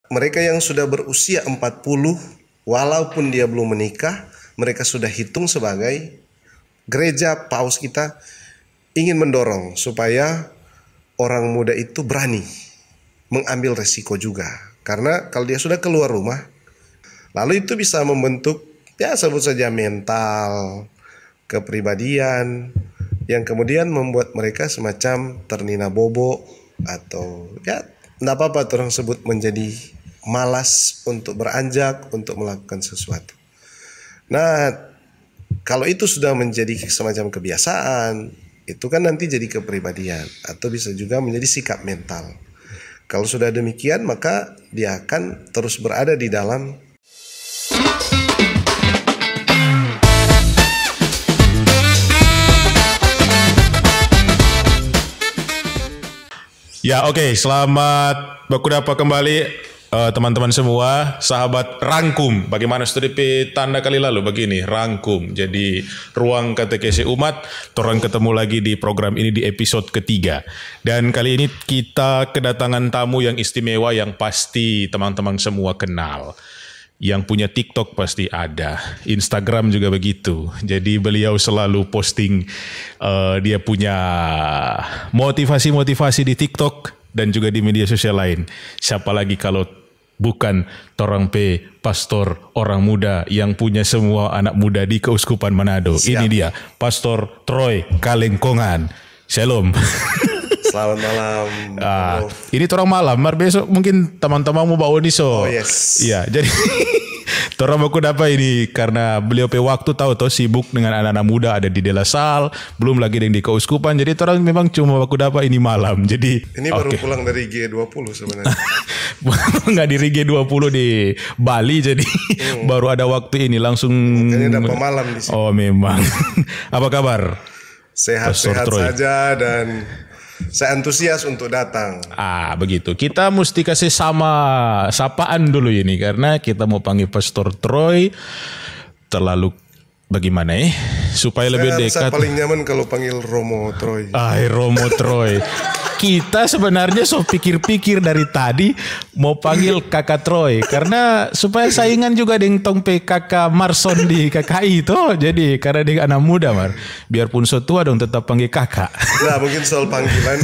Mereka yang sudah berusia 40, walaupun dia belum menikah, mereka sudah hitung sebagai gereja paus kita ingin mendorong supaya orang muda itu berani mengambil resiko juga. Karena kalau dia sudah keluar rumah, lalu itu bisa membentuk, ya sebut saja mental, kepribadian, yang kemudian membuat mereka semacam ternina bobo, atau ya tidak apa-apa orang sebut menjadi malas untuk beranjak, untuk melakukan sesuatu. Nah, kalau itu sudah menjadi semacam kebiasaan, itu kan nanti jadi kepribadian, atau bisa juga menjadi sikap mental. Kalau sudah demikian, maka dia akan terus berada di dalam ya. Oke, selamat baku dapat kembali teman-teman semua, sahabat Rangkum. Bagaimana studi tanda kali lalu begini, Rangkum. Jadi ruang katekesi umat, orang ketemu lagi di program ini di episode ketiga. Dan kali ini kita kedatangan tamu yang istimewa yang pasti teman-teman semua kenal. Yang punya TikTok pasti ada, Instagram juga begitu. Jadi beliau selalu posting dia punya motivasi-motivasi di TikTok dan juga di media sosial lain. Siapa lagi kalau bukan Torang P, pastor orang muda yang punya semua anak muda di Keuskupan Manado. Siap. Ini dia, Pastor Troy Kalengkongan. Shalom. Selamat malam. Ini torang malam, mar besok mungkin teman-teman mau bawa niso. Oh yes. Iya, jadi torang baku dapat ini karena beliau pe waktu tahu sibuk dengan anak-anak muda ada di De La Salle, belum lagi yang di Keuskupan. Jadi torang memang cuma baku dapat ini malam. Jadi ini baru pulang dari G20 sebenarnya. Nggak di G20 di Bali, jadi baru ada waktu ini langsung. Makanya dapat malam di sini. Oh memang. Apa kabar? Sehat-sehat saja dan saya antusias untuk datang. Begitu. Kita mesti kasih sama sapaan dulu ini karena kita mau panggil Pastor Troy. Terlalu bagaimana supaya lebih dekat. Saya paling nyaman kalau panggil Romo Troy. Romo Troy. Kita sebenarnya pikir-pikir dari tadi mau panggil Kakak Troy karena supaya saingan juga dengan tong Kakak Marson di KKI itu. Jadi karena dia anak muda mar, biarpun so tua dong tetap panggil kakak. Nah mungkin soal panggilan.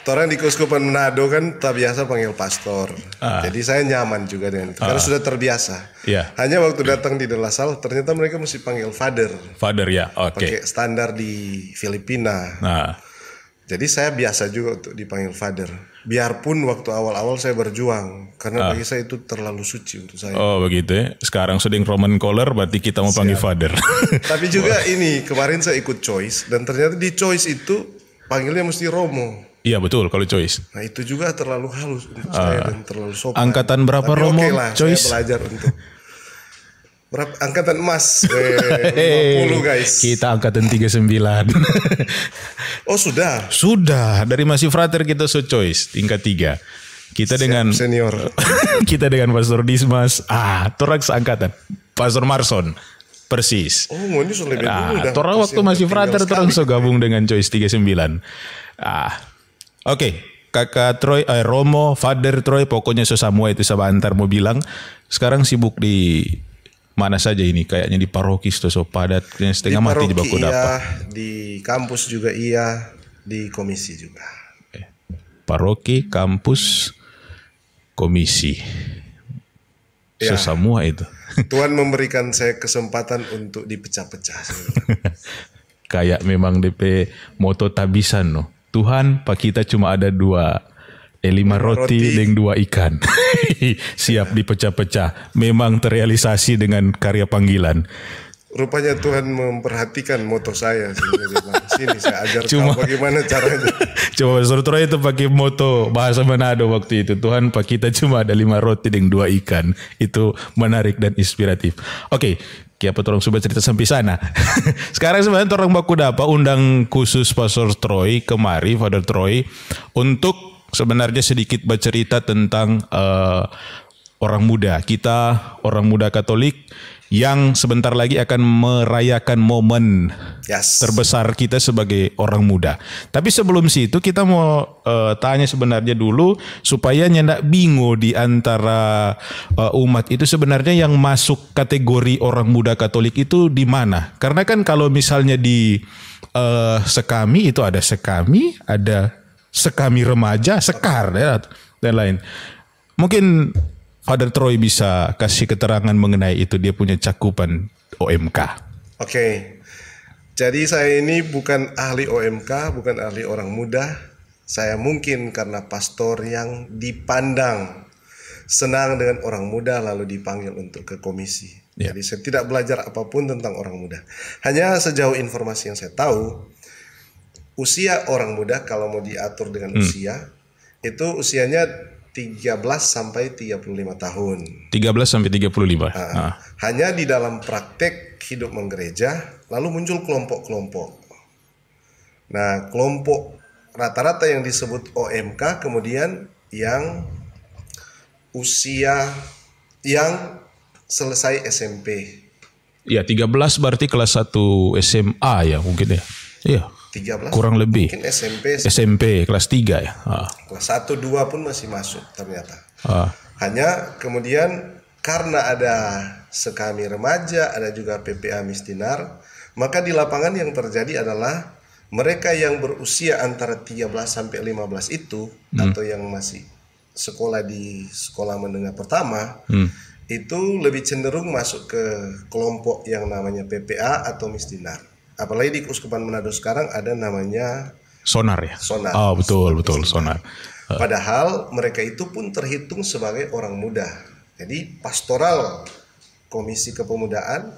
Orang di Keuskupan Manado kan tak biasa panggil pastor. Jadi saya nyaman juga dengan itu karena sudah terbiasa. Yeah. Hanya waktu datang di De La Salle ternyata mereka mesti panggil father. Father ya, oke. Pakai standar di Filipina. Jadi saya biasa juga untuk dipanggil father. Biarpun waktu awal-awal saya berjuang. Karena bagi saya itu terlalu suci untuk saya. Oh begitu ya. Sekarang sudah Roman Collar berarti kita mau panggil father. Tapi juga ini kemarin saya ikut choice. Dan ternyata di choice itu panggilnya mesti Romo. Iya betul kalau choice. Nah itu juga terlalu halus untuk saya dan terlalu sopan. Angkatan berapa tapi Romo lah, choice? Saya belajar untuk angkatan emas 50 guys. Kita angkatan 39. Oh sudah. Sudah dari masih frater kita choice tingkat 3. Kita dengan senior. Kita dengan Pastor Dismas. Torang seangkatan. Pastor Marson. Persis. Oh ini sudah lebih dulu. Torang waktu masih frater torang gabung dengan choice 39. Oke. Kakak Troy, Romo, Father Troy, pokoknya semua itu sebentar mau bilang. Sekarang sibuk di mana saja ini? Kayaknya di paroki so padat, setengah mati di baku dapat. Di kampus juga iya, di komisi juga. Paroki, kampus, komisi. Ya. Semua itu. Tuhan memberikan saya kesempatan untuk dipecah-pecah. Kayak memang DP moto tabisan no. Tuhan, pak kita cuma ada 5 roti dan 2 ikan. Siap dipecah-pecah. Memang terrealisasi dengan karya panggilan. Rupanya Tuhan memperhatikan moto saya. Sini saya ajar kamu bagaimana caranya. Coba Pastor Troy itu pakai moto bahasa Manado waktu itu. Tuhan, pak kita cuma ada 5 roti dan 2 ikan. Itu menarik dan inspiratif. Oke. Kiapa orang sudah cerita sampai sana. Sekarang sebenarnya orang baku dapat undang khusus Pastor Troy kemari, Father Troy, untuk sebenarnya sedikit bercerita tentang orang muda. Kita orang muda Katolik yang sebentar lagi akan merayakan momen terbesar kita sebagai orang muda. Tapi sebelum situ kita mau tanya sebenarnya dulu supaya nyendak bingung di antara umat itu sebenarnya yang masuk kategori orang muda Katolik itu di mana? Karena kan kalau misalnya di Sekami itu ada Sekami remaja, Sekar dan lain. Mungkin Father Troy bisa kasih keterangan mengenai itu, dia punya cakupan OMK. Oke. Jadi saya ini bukan ahli OMK, bukan ahli orang muda. Saya mungkin karena pastor yang dipandang senang dengan orang muda lalu dipanggil untuk ke komisi. Ya. Jadi saya tidak belajar apapun tentang orang muda. Hanya sejauh informasi yang saya tahu, usia orang muda kalau mau diatur dengan usia, itu usianya 13 sampai 35 tahun. 13 sampai 35. Hanya di dalam praktek hidup menggereja lalu muncul kelompok-kelompok. Nah, kelompok rata-rata yang disebut OMK kemudian yang usia yang selesai SMP. Ya, 13 berarti kelas 1 SMA ya mungkin ya. Iya. 13 kurang lebih mungkin SMP kelas 3 ya. Kelas 1 2 pun masih masuk ternyata. Hanya kemudian karena ada Sekami remaja, ada juga PPA Misdinar, maka di lapangan yang terjadi adalah mereka yang berusia antara 13 sampai 15 itu atau yang masih sekolah di sekolah menengah pertama itu lebih cenderung masuk ke kelompok yang namanya PPA atau Misdinar. Apalagi di Keuskupan Manado sekarang ada namanya Sonar ya. Sonar. Oh betul Sonar. Padahal mereka itu pun terhitung sebagai orang muda. Jadi pastoral Komisi Kepemudaan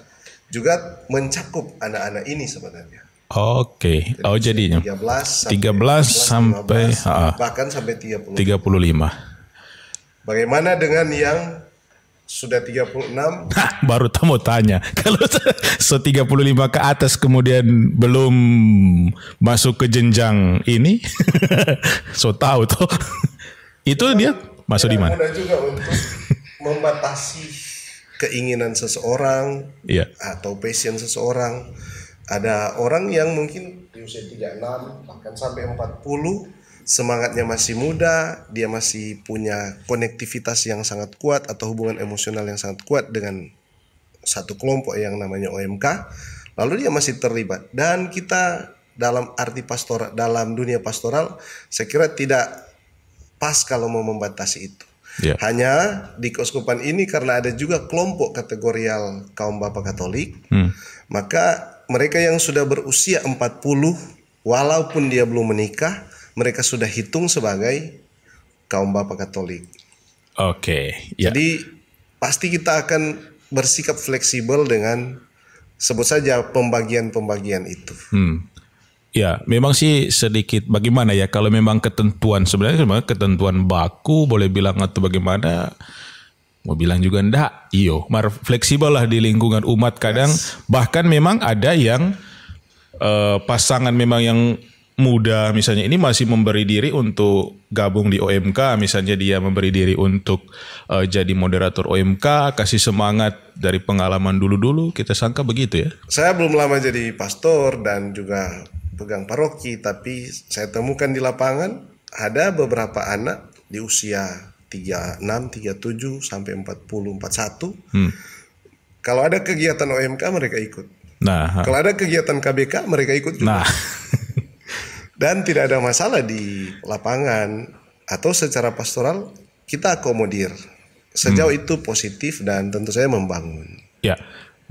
juga mencakup anak-anak ini sebenarnya. Oke. Oh jadinya 13 sampai 15, bahkan sampai 35. Bagaimana dengan yang sudah 36? Baru mau tanya. Kalau 35 ke atas kemudian belum masuk ke jenjang ini, so tahu tuh. Itu dia masuk di mana? Mudah juga untuk membatasi keinginan seseorang atau passion seseorang. Ada orang yang mungkin di usia 36 bahkan sampai 40 semangatnya masih muda, dia masih punya konektivitas yang sangat kuat atau hubungan emosional yang sangat kuat dengan satu kelompok yang namanya OMK, lalu dia masih terlibat. Dan kita dalam arti pastoral, dalam dunia pastoral, saya kira tidak pas kalau mau membatasi itu. Hanya di keuskupan ini karena ada juga kelompok kategorial kaum Bapak Katolik, maka mereka yang sudah berusia 40 walaupun dia belum menikah, mereka sudah hitung sebagai kaum Bapak Katolik. Jadi pasti kita akan bersikap fleksibel dengan sebut saja pembagian-pembagian itu. Ya, memang sih sedikit bagaimana ya kalau memang ketentuan sebenarnya ketentuan baku boleh bilang atau bagaimana, mau bilang juga enggak. Fleksibel lah di lingkungan umat kadang. Bahkan memang ada yang pasangan memang yang muda misalnya ini masih memberi diri untuk gabung di OMK, misalnya dia memberi diri untuk jadi moderator OMK, kasih semangat dari pengalaman dulu-dulu, kita sangka begitu ya. Saya belum lama jadi pastor dan juga pegang paroki, tapi saya temukan di lapangan ada beberapa anak di usia 36, 37 sampai 40, 41. Kalau ada kegiatan OMK mereka ikut. Kalau ada kegiatan KBK mereka ikut juga. Dan tidak ada masalah di lapangan atau secara pastoral kita akomodir. Sejauh itu positif dan tentu saja membangun. Ya,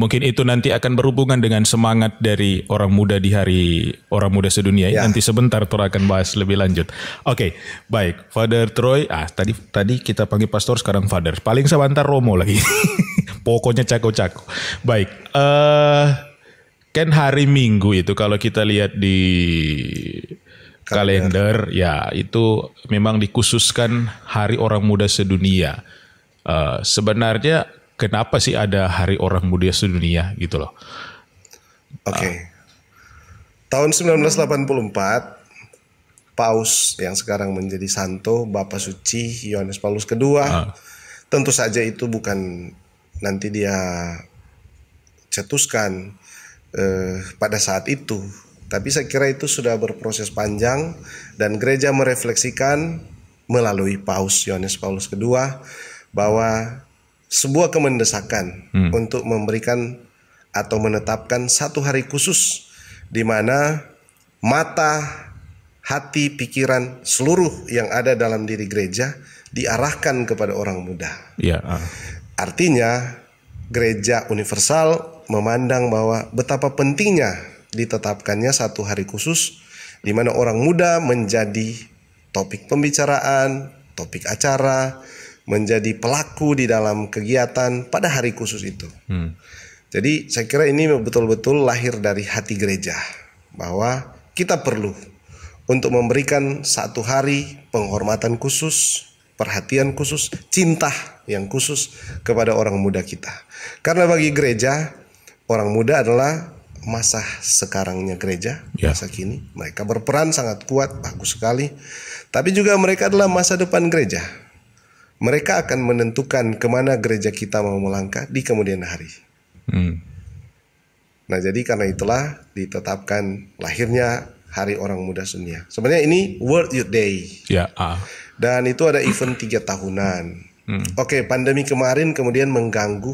mungkin itu nanti akan berhubungan dengan semangat dari orang muda di Hari Orang Muda Sedunia. Nanti sebentar Tor akan bahas lebih lanjut. Oke, baik. Father Troy, tadi kita panggil pastor, sekarang Father. Paling sebentar Romo lagi. Pokoknya cako-cako. Baik, kan hari Minggu itu kalau kita lihat di kalender ya itu memang dikhususkan Hari Orang Muda Sedunia. Sebenarnya kenapa sih ada Hari Orang Muda Sedunia gitu loh? Tahun 1984 Paus yang sekarang menjadi Santo Bapak Suci Yohanes Paulus II, tentu saja itu bukan nanti dia cetuskan pada saat itu. Tapi saya kira itu sudah berproses panjang dan gereja merefleksikan melalui Paus Yohanes Paulus II bahwa sebuah kemendesakan untuk memberikan atau menetapkan satu hari khusus di mana mata, hati, pikiran seluruh yang ada dalam diri gereja diarahkan kepada orang muda. Artinya gereja universal memandang bahwa betapa pentingnya ditetapkannya satu hari khusus di mana orang muda menjadi topik pembicaraan, topik acara, menjadi pelaku di dalam kegiatan pada hari khusus itu. Jadi saya kira ini betul-betul lahir dari hati gereja bahwa kita perlu untuk memberikan satu hari penghormatan khusus, perhatian khusus, cinta yang khusus kepada orang muda kita. Karena bagi gereja, orang muda adalah masa sekarangnya gereja, masa kini. Mereka berperan sangat kuat, bagus sekali. Tapi juga mereka adalah masa depan gereja. Mereka akan menentukan kemana gereja kita mau melangkah di kemudian hari. Nah, jadi karena itulah ditetapkan lahirnya Hari Orang Muda Sedunia. Sebenarnya ini World Youth Day. Dan itu ada event 3 tahunan. Oke, pandemi kemarin kemudian mengganggu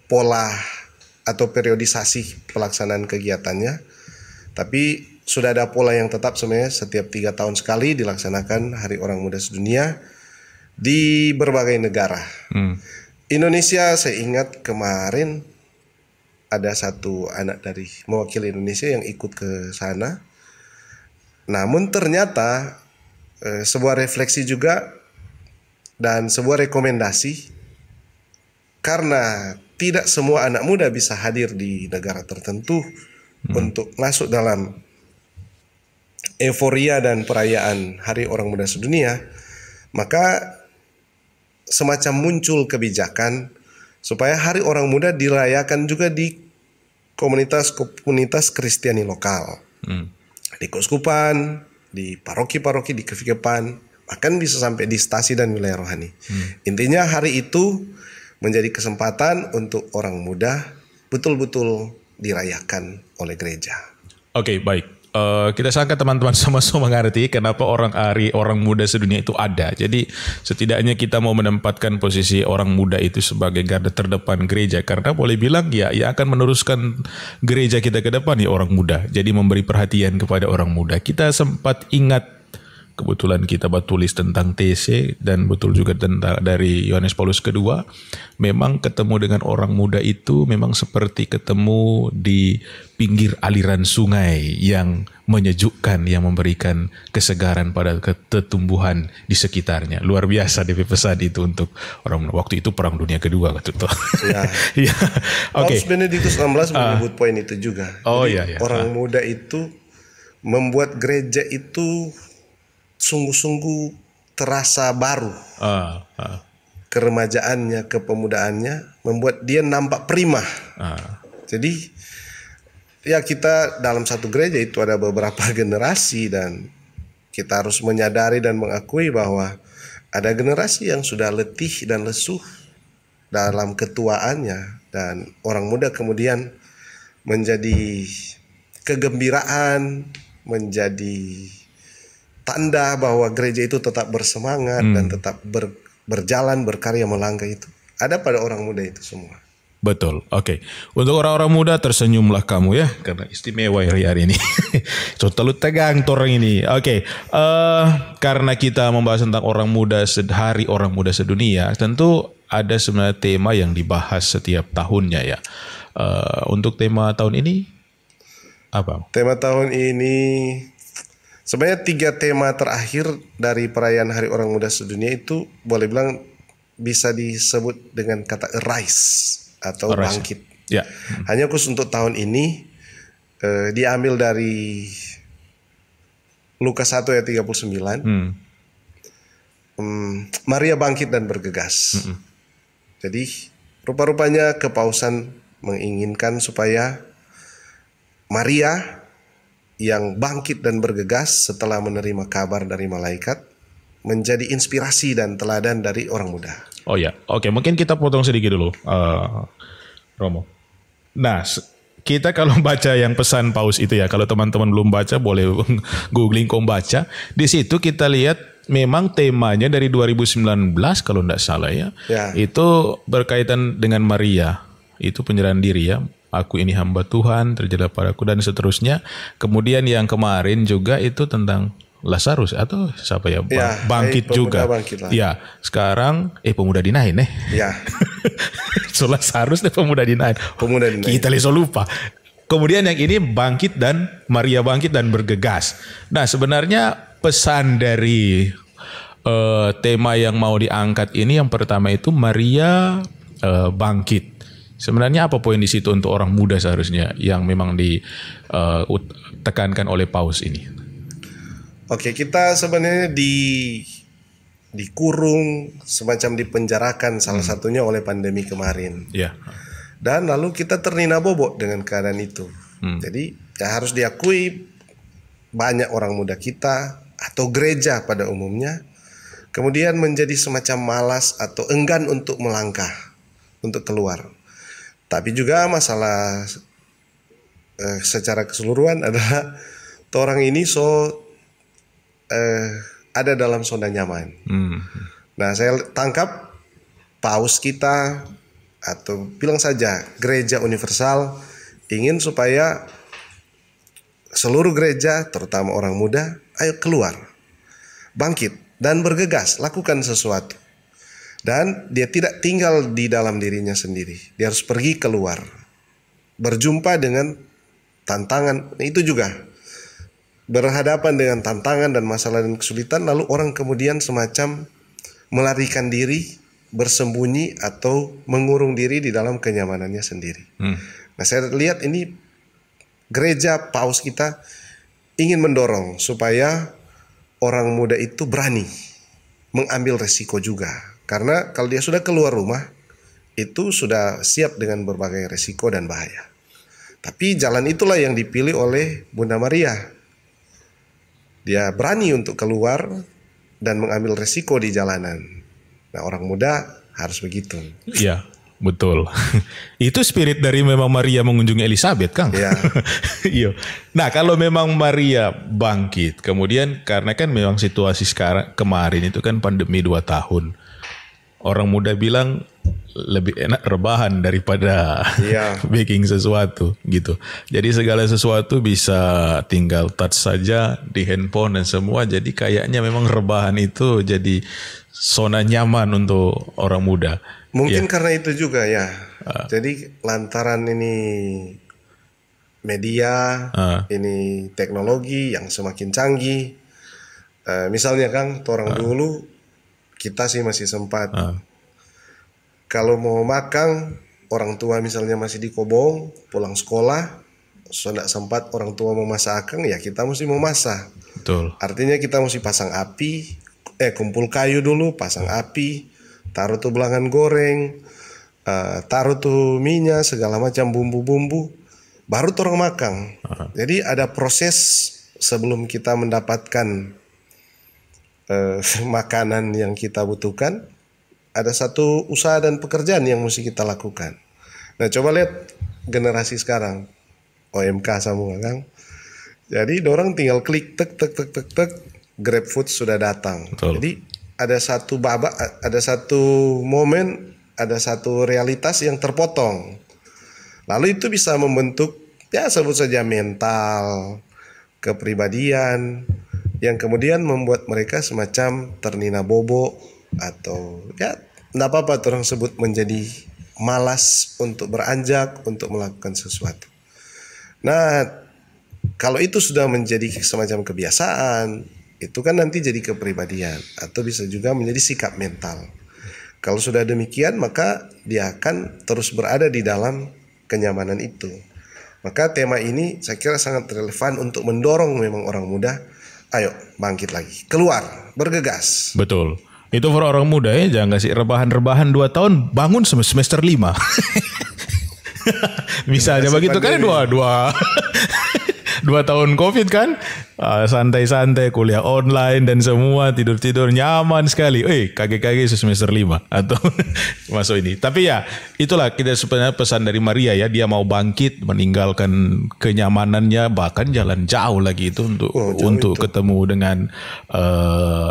pola atau periodisasi pelaksanaan kegiatannya. Tapi sudah ada pola yang tetap sebenarnya setiap 3 tahun sekali dilaksanakan Hari Orang Muda Sedunia di berbagai negara. Indonesia, saya ingat kemarin ada satu anak dari mewakili Indonesia yang ikut ke sana. Namun ternyata sebuah refleksi juga dan sebuah rekomendasi, karena tidak semua anak muda bisa hadir di negara tertentu untuk masuk dalam euforia dan perayaan Hari Orang Muda Sedunia, maka semacam muncul kebijakan supaya Hari Orang Muda dirayakan juga di komunitas-komunitas Kristiani lokal, di keuskupan, di paroki-paroki, di keuskupan, bahkan bisa sampai di stasi dan wilayah rohani. Intinya hari itu menjadi kesempatan untuk orang muda betul-betul dirayakan oleh gereja. Oke, baik. Kita sangka teman-teman sama-sama mengerti kenapa Hari Orang Muda Sedunia itu ada. Jadi setidaknya kita mau menempatkan posisi orang muda itu sebagai garda terdepan gereja, karena boleh bilang ya akan meneruskan gereja kita ke depan ya orang muda. Jadi memberi perhatian kepada orang muda. Kita sempat ingat, kebetulan kita tulis tentang TC dan betul juga tentang dari Yohanes Paulus II, memang ketemu dengan orang muda itu memang seperti ketemu di pinggir aliran sungai yang menyejukkan, yang memberikan kesegaran pada ketumbuhan di sekitarnya. Luar biasa DP pesan itu untuk orang muda. Waktu itu Perang Dunia Kedua gitu. Ya. Paus Benedictus XVI menyebut poin itu juga. Jadi, orang muda itu membuat gereja itu sungguh-sungguh terasa baru. Keremajaannya, kepemudaannya membuat dia nampak prima. Jadi ya kita dalam satu gereja itu ada beberapa generasi dan kita harus menyadari dan mengakui bahwa ada generasi yang sudah letih dan lesuh dalam ketuaannya, dan orang muda kemudian menjadi kegembiraan, menjadi tanda bahwa gereja itu tetap bersemangat dan tetap berjalan, berkarya, melangkah. Itu ada pada orang muda itu semua. Betul, oke. Untuk orang-orang muda tersenyumlah kamu ya, karena istimewa hari ini. So terlalu tegang orang ini. Oke, karena kita membahas tentang orang muda, Hari Orang Muda Sedunia, tentu ada sebenarnya tema yang dibahas setiap tahunnya ya. Untuk tema tahun ini apa? Tema tahun ini sebenarnya 3 tema terakhir dari perayaan Hari Orang Muda Sedunia itu boleh bilang bisa disebut dengan kata arise atau bangkit. Ya. Hanya khusus untuk tahun ini diambil dari Lukas 1 ayat 39. Maria bangkit dan bergegas. Jadi rupa-rupanya kepausan menginginkan supaya Maria yang bangkit dan bergegas setelah menerima kabar dari malaikat menjadi inspirasi dan teladan dari orang muda. Oh ya, oke. Mungkin kita potong sedikit dulu. Romo. Nah, kita kalau baca yang pesan Paus itu ya, kalau teman-teman belum baca boleh googling kok baca. Di situ kita lihat memang temanya dari 2019 kalau tidak salah ya. Itu berkaitan dengan Maria. Itu penyerahan diri ya. Aku ini hamba Tuhan, terjadilah padaku dan seterusnya. Kemudian yang kemarin juga itu tentang Lazarus atau siapa ya, bangkit juga. Bangkit ya, sekarang pemuda dinain Ya. So Lazarus pemuda dinain. Kita leso lupa. Kemudian yang ini bangkit dan Maria bangkit dan bergegas. Nah, sebenarnya pesan dari tema yang mau diangkat ini yang pertama itu Maria bangkit. Sebenarnya apa poin di situ untuk orang muda seharusnya yang memang ditekankan oleh Paus ini? Oke, kita sebenarnya dikurung, semacam dipenjarakan salah satunya oleh pandemi kemarin. Dan lalu kita ternina bobok dengan keadaan itu. Jadi ya harus diakui banyak orang muda kita atau gereja pada umumnya kemudian menjadi semacam malas atau enggan untuk melangkah, untuk keluar. Tapi juga masalah secara keseluruhan adalah orang ini ada dalam zona nyaman. Nah, saya tangkap Paus kita atau bilang saja gereja universal ingin supaya seluruh gereja, terutama orang muda, ayo keluar, bangkit dan bergegas, lakukan sesuatu. Dan dia tidak tinggal di dalam dirinya sendiri, dia harus pergi keluar, berjumpa dengan tantangan. Itu juga berhadapan dengan tantangan dan masalah dan kesulitan, lalu orang kemudian semacam melarikan diri, bersembunyi atau mengurung diri di dalam kenyamanannya sendiri. Nah, saya lihat ini gereja Paus kita ingin mendorong supaya orang muda itu berani mengambil resiko juga. Karena kalau dia sudah keluar rumah, itu sudah siap dengan berbagai resiko dan bahaya. Tapi jalan itulah yang dipilih oleh Bunda Maria. Dia berani untuk keluar dan mengambil resiko di jalanan. Nah, orang muda harus begitu. Iya, betul. Itu spirit dari memang Maria mengunjungi Elizabeth, Kang. Iya. Iya. Nah, kalau memang Maria bangkit, kemudian karena kan memang situasi sekarang kemarin itu kan pandemi 2 tahun. Orang muda bilang lebih enak rebahan daripada bikin sesuatu gitu. Jadi segala sesuatu bisa tinggal touch saja di handphone dan semua. Jadi kayaknya memang rebahan itu jadi zona nyaman untuk orang muda. Mungkin karena itu juga ya. Jadi lantaran ini media, ini teknologi yang semakin canggih. Misalnya Kang, orang dulu kita sih masih sempat. Kalau mau makan, orang tua misalnya masih di Kobong, pulang sekolah, sudah sempat orang tua memasak akang, ya kita mesti memasak. Betul. Artinya kita mesti pasang api, kumpul kayu dulu, pasang api, taruh tuh belangan goreng, taruh tuh minyak, segala macam bumbu-bumbu, baru tuh orang makan. Jadi ada proses sebelum kita mendapatkan makanan yang kita butuhkan. Ada satu usaha dan pekerjaan yang mesti kita lakukan. Nah, coba lihat generasi sekarang, OMK sama Kang. Jadi orang tinggal klik tek, GrabFood sudah datang. Betul. Jadi ada satu ada satu momen, ada satu realitas yang terpotong. Lalu itu bisa membentuk, ya sebut saja mental, kepribadian, yang kemudian membuat mereka semacam ternina bobo, atau ya tidak apa-apa orang sebut menjadi malas untuk beranjak, untuk melakukan sesuatu. Nah, kalau itu sudah menjadi semacam kebiasaan, itu kan nanti jadi kepribadian atau bisa juga menjadi sikap mental. Kalau sudah demikian, maka dia akan terus berada di dalam kenyamanan itu. Maka tema ini saya kira sangat relevan untuk mendorong memang orang muda, ayo bangkit lagi, keluar, bergegas. Betul. Itu for orang muda ya, jangan kasih rebahan-rebahan 2 tahun, bangun semester 5. Misalnya begitu kan 2 tahun COVID kan, santai-santai kuliah online dan semua tidur-tidur nyaman sekali. Kaget-kaget semester 5 atau masuk ini. Tapi ya itulah kita sebenarnya pesan dari Maria ya, dia mau bangkit meninggalkan kenyamanannya, bahkan jalan jauh lagi itu untuk ketemu dengan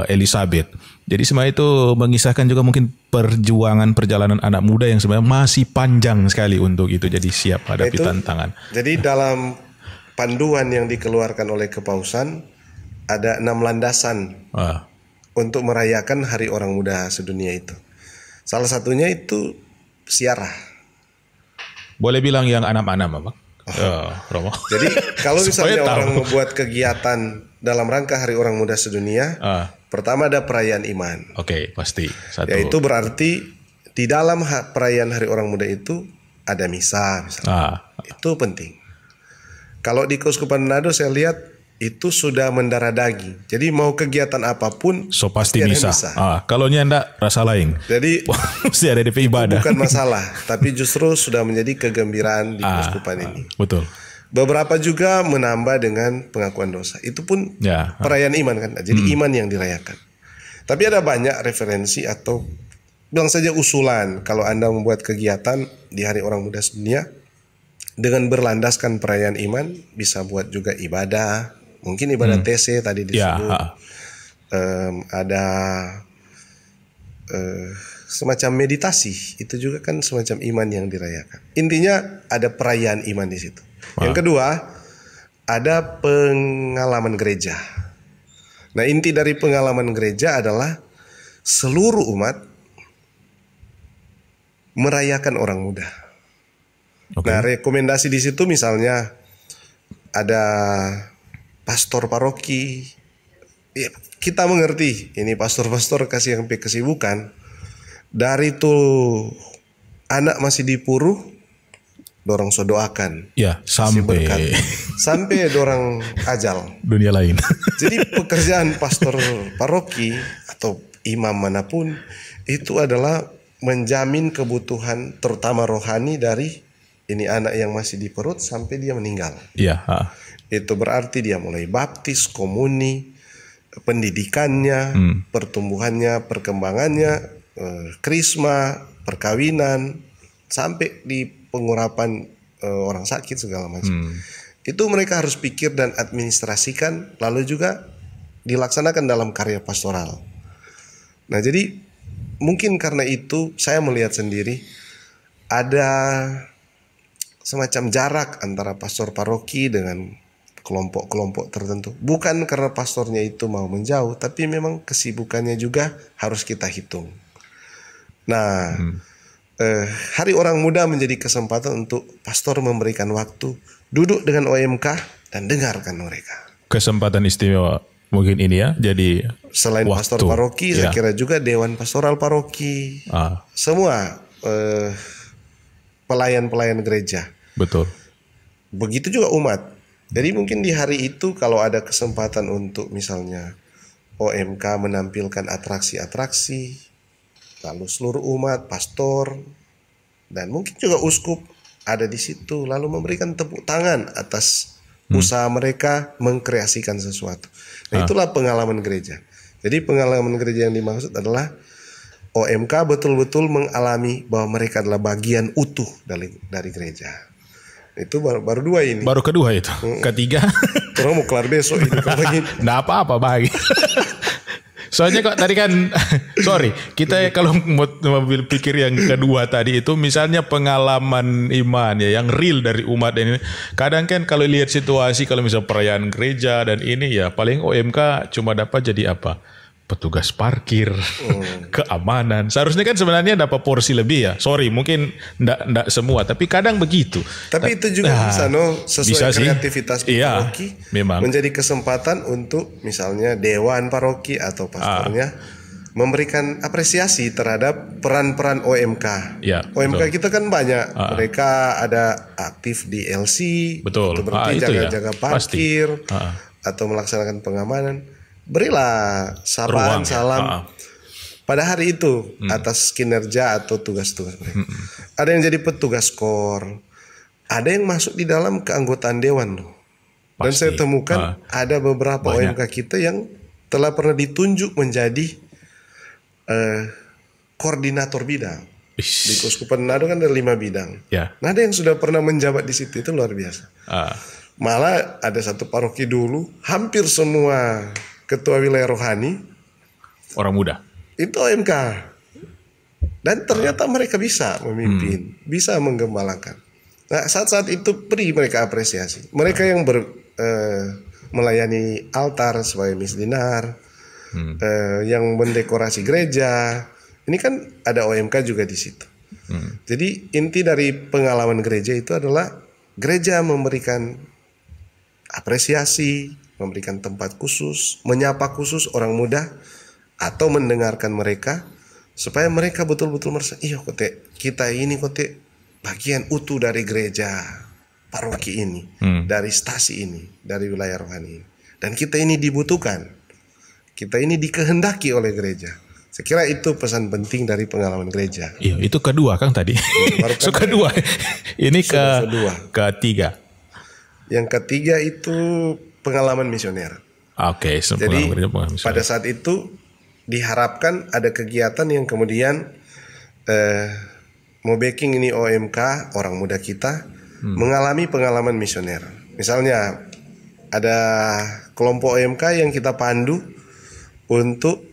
Elizabeth. Jadi sebenarnya itu mengisahkan juga mungkin perjalanan anak muda yang sebenarnya masih panjang sekali untuk itu, jadi siap hadapi tantangan. Jadi dalam panduan yang dikeluarkan oleh Kepausan ada 6 landasan untuk merayakan Hari Orang Muda Sedunia itu. Salah satunya itu ziarah. Boleh bilang yang anak-anak, Bang? Romo. Jadi kalau misalnya orang membuat kegiatan dalam rangka Hari Orang Muda Sedunia, pertama ada perayaan iman. Oke, pasti. Satu. Yaitu berarti di dalam perayaan Hari Orang Muda itu ada misa misalnya. Itu penting. Kalau di Keuskupan Manado saya lihat itu sudah mendarah daging. Jadi mau kegiatan apapun pasti misa. Kalau enggak rasa lain. Jadi mesti ada DP ibadah. Bukan masalah, tapi justru sudah menjadi kegembiraan di Keuskupan ini. Betul. Beberapa juga menambah dengan pengakuan dosa. Itu pun perayaan iman kan. Jadi iman yang dirayakan. Tapi ada banyak referensi atau bilang saja usulan kalau Anda membuat kegiatan di Hari Orang Muda Sedunia dengan berlandaskan perayaan iman, bisa buat juga ibadah. Mungkin ibadah TC tadi disebut. Ada semacam meditasi. Itu juga kan semacam iman yang dirayakan. Intinya ada perayaan iman di situ. Yang kedua, ada pengalaman gereja. Nah, inti dari pengalaman gereja adalah seluruh umat merayakan orang muda. Nah, rekomendasi di situ misalnya ada pastor paroki. Ya, kita mengerti ini pastor-pastor kasih yang kesibukan. Dari tuh anak masih dipuru, dorong doakan. Ya, sampai dorang ajal. Dunia lain. Jadi pekerjaan pastor paroki atau imam manapun itu adalah menjamin kebutuhan terutama rohani dari ini anak yang masih di perut sampai dia meninggal. Iya. Itu berarti dia mulai baptis, komuni, pendidikannya, pertumbuhannya, perkembangannya, krisma, perkawinan, sampai di pengurapan orang sakit segala macam. Itu mereka harus pikir dan administrasikan, lalu juga dilaksanakan dalam karya pastoral. Nah, jadi mungkin karena itu saya melihat sendiri ada semacam jarak antara pastor paroki dengan kelompok-kelompok tertentu. Bukan karena pastornya itu mau menjauh, tapi memang kesibukannya juga harus kita hitung. Nah, Hari Orang Muda menjadi kesempatan untuk pastor memberikan waktu, duduk dengan OMK dan dengarkan mereka. Kesempatan istimewa mungkin ini ya. Jadi selain pastor paroki, saya kira juga dewan pastoral paroki, semua pelayan-pelayan gereja. Betul. Begitu juga umat. Jadi mungkin di hari itu kalau ada kesempatan untuk misalnya OMK menampilkan atraksi-atraksi, lalu seluruh umat, pastor, dan mungkin juga uskup ada di situ, lalu memberikan tepuk tangan atas usaha mereka mengkreasikan sesuatu. Nah, itulah pengalaman gereja. Jadi pengalaman gereja yang dimaksud adalah OMK betul-betul mengalami bahwa mereka adalah bagian utuh dari gereja. Itu baru dua ini. Baru kedua itu. Ketiga. Terus mau kelar besok ini. Nggak apa-apa bagi. Soalnya kok tadi kan, sorry, kita kalau mau pikir yang kedua tadi itu misalnya pengalaman iman ya, yang real dari umat ini. Kadang kan kalau lihat situasi, kalau misalnya perayaan gereja dan ini ya, paling OMK cuma dapat jadi apa? Petugas parkir, keamanan. Seharusnya kan sebenarnya dapat porsi lebih ya. Sorry, mungkin enggak semua, tapi kadang begitu. Tapi itu juga bisa sesuai bisa kreativitas paroki, memang menjadi kesempatan untuk misalnya dewan paroki atau pastornya memberikan apresiasi terhadap peran-peran OMK. Ya, OMK betul. Kita kan banyak. Mereka ada aktif di LC, betul. Itu berarti jaga-jaga parkir atau melaksanakan pengamanan. Berilah sapaan, salam pada hari itu atas kinerja atau tugas-tugas mereka. Ada yang jadi petugas KOR, ada yang masuk di dalam keanggotaan dewan loh. Dan saya temukan ada beberapa banyak. OMK kita yang telah pernah ditunjuk menjadi koordinator bidang. Di Keuskupan Manado kan ada 5 bidang. Ya. Nah, ada yang sudah pernah menjabat di situ, itu luar biasa. Malah ada satu paroki dulu, hampir semua ketua wilayah rohani Orang muda. itu OMK. Dan ternyata mereka bisa memimpin, bisa menggembalakan. Nah, saat-saat itu beri mereka apresiasi. Mereka yang melayani altar sebagai misdinar, yang mendekorasi gereja. Ini kan ada OMK juga di situ. Jadi inti dari pengalaman gereja itu adalah gereja memberikan apresiasi, memberikan tempat khusus, menyapa khusus orang muda, atau mendengarkan mereka supaya mereka betul-betul merasa, iya kote, kita ini kote bagian utuh dari gereja paroki ini, dari stasi ini, dari wilayah rohani ini. Dan kita ini dibutuhkan. Kita ini dikehendaki oleh gereja. Saya kira itu pesan penting dari pengalaman gereja. Iya, itu kedua Kang tadi. So kedua. Ini ketiga. Yang ketiga itu pengalaman misioner. Oke, jadi pada saat itu diharapkan ada kegiatan yang kemudian mau backing ini OMK, orang muda kita mengalami pengalaman misioner. Misalnya ada kelompok OMK yang kita pandu untuk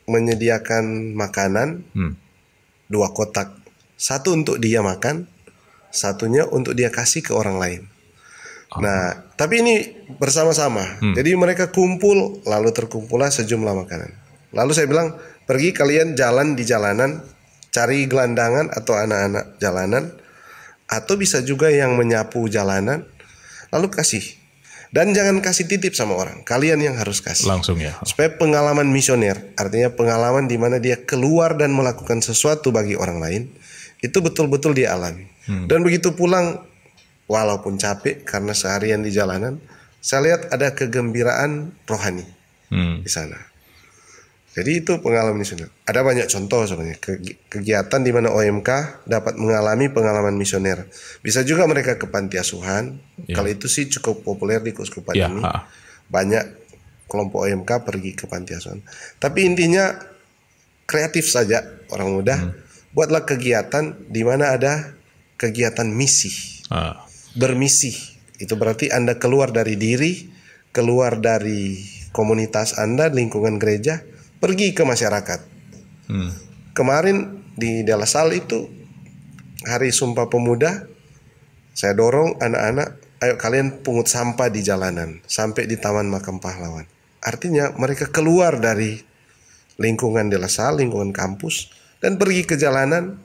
menyediakan makanan 2 kotak, 1 untuk dia makan, 1-nya untuk dia kasih ke orang lain. Nah, tapi ini bersama-sama. Jadi mereka kumpul, lalu terkumpullah sejumlah makanan. Lalu saya bilang, pergi kalian jalan di jalanan, cari gelandangan atau anak-anak jalanan, atau bisa juga yang menyapu jalanan, lalu kasih. Dan jangan kasih titip sama orang, kalian yang harus kasih. Langsung ya. Supaya pengalaman misioner, artinya pengalaman di mana dia keluar dan melakukan sesuatu bagi orang lain, itu betul-betul dia alami. Dan begitu pulang, walaupun capek karena seharian di jalanan, saya lihat ada kegembiraan rohani di sana. Jadi itu pengalaman misioner. Ada banyak contoh sebenarnya kegiatan di mana OMK dapat mengalami pengalaman misioner. Bisa juga mereka ke panti asuhan. Kalau itu sih cukup populer di Keuskupan ini. Banyak kelompok OMK pergi ke panti asuhan. Tapi intinya kreatif saja orang muda. Buatlah kegiatan di mana ada kegiatan misi. Bermisi. Itu berarti Anda keluar dari diri, keluar dari komunitas Anda, lingkungan gereja, pergi ke masyarakat. Kemarin di Dela Sal itu hari Sumpah Pemuda, saya dorong anak-anak, ayo kalian pungut sampah di jalanan sampai di Taman Makam Pahlawan. Artinya mereka keluar dari lingkungan Dela Sal, lingkungan kampus, dan pergi ke jalanan,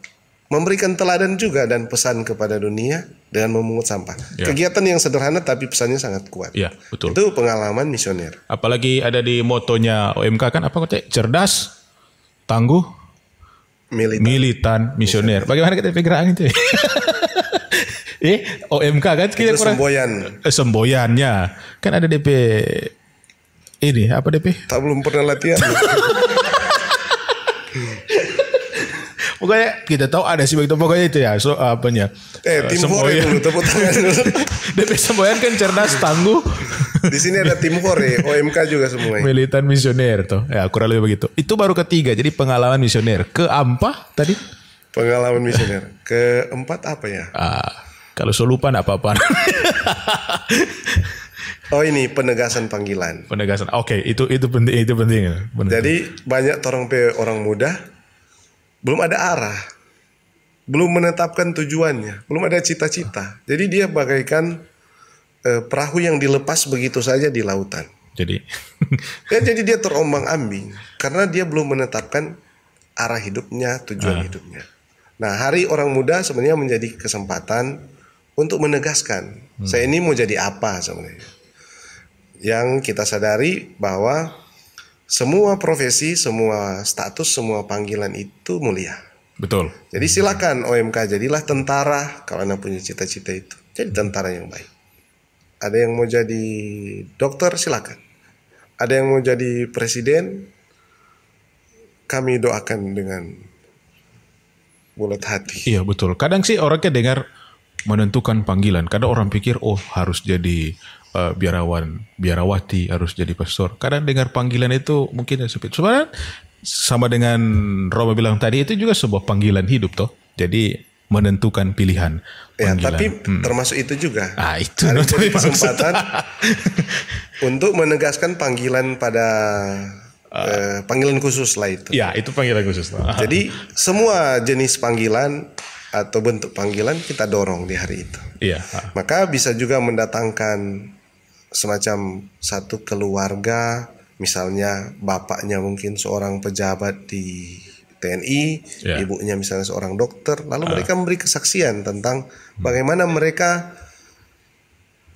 memberikan teladan juga dan pesan kepada dunia dengan memungut sampah. Kegiatan yang sederhana tapi pesannya sangat kuat. Iya, betul. Itu pengalaman misioner. Apalagi ada di motonya OMK kan apa kok? Cerdas, tangguh, militan, misioner. Bagaimana kita pergerakan itu? OMK kan kita itu semboyan. Semboyannya kan ada DP ini apa DP? Tak belum pernah latihan. Pokoknya kita tahu ada sih begitu pokoknya itu ya. So apanya? Tim Hore dulu tepuk tangan dulu. DP semboyan kan cerdas, tangguh. Di sini ada tim Hore, OMK juga semuanya. Militan misioner tuh. Ya kurang lebih begitu. Itu baru ketiga. Jadi pengalaman misioner. Keempat tadi? Pengalaman misioner. Keempat apa ya? Kalau so lupa enggak apa-apa. Oh ini penegasan panggilan. Penegasan. Oke, itu penting, itu penting. Benar. Jadi banyak orang muda belum ada arah, belum menetapkan tujuannya, belum ada cita-cita. Jadi dia bagaikan perahu yang dilepas begitu saja di lautan. Jadi dia terombang-ambing karena dia belum menetapkan arah hidupnya, tujuan hidupnya. Nah, Hari Orang Muda sebenarnya menjadi kesempatan untuk menegaskan saya ini mau jadi apa sebenarnya. Yang kita sadari bahwa semua profesi, semua status, semua panggilan itu mulia. betul. Jadi silakan OMK jadilah tentara kalau Anda punya cita-cita itu. Jadi tentara yang baik. Ada yang mau jadi dokter silakan. Ada yang mau jadi presiden, kami doakan dengan bulat hati. Iya betul. Kadang sih orangnya dengar menentukan panggilan. Kadang orang pikir harus jadi biarawan, biarawati, harus jadi pastor. Kadang dengar panggilan itu mungkin sebenarnya sama dengan Roma bilang tadi, itu juga sebuah panggilan hidup toh. Jadi menentukan pilihan Ya, panggilan. tapi termasuk itu juga. Itu Ada tadi jadi kesempatan untuk menegaskan panggilan pada panggilan khusus lah itu. Ya, itu panggilan khusus. Jadi semua jenis panggilan atau bentuk panggilan kita dorong di hari itu. Iya. Maka bisa juga mendatangkan semacam satu keluarga, misalnya bapaknya mungkin seorang pejabat di TNI, ibunya misalnya seorang dokter, lalu mereka memberi kesaksian tentang bagaimana mereka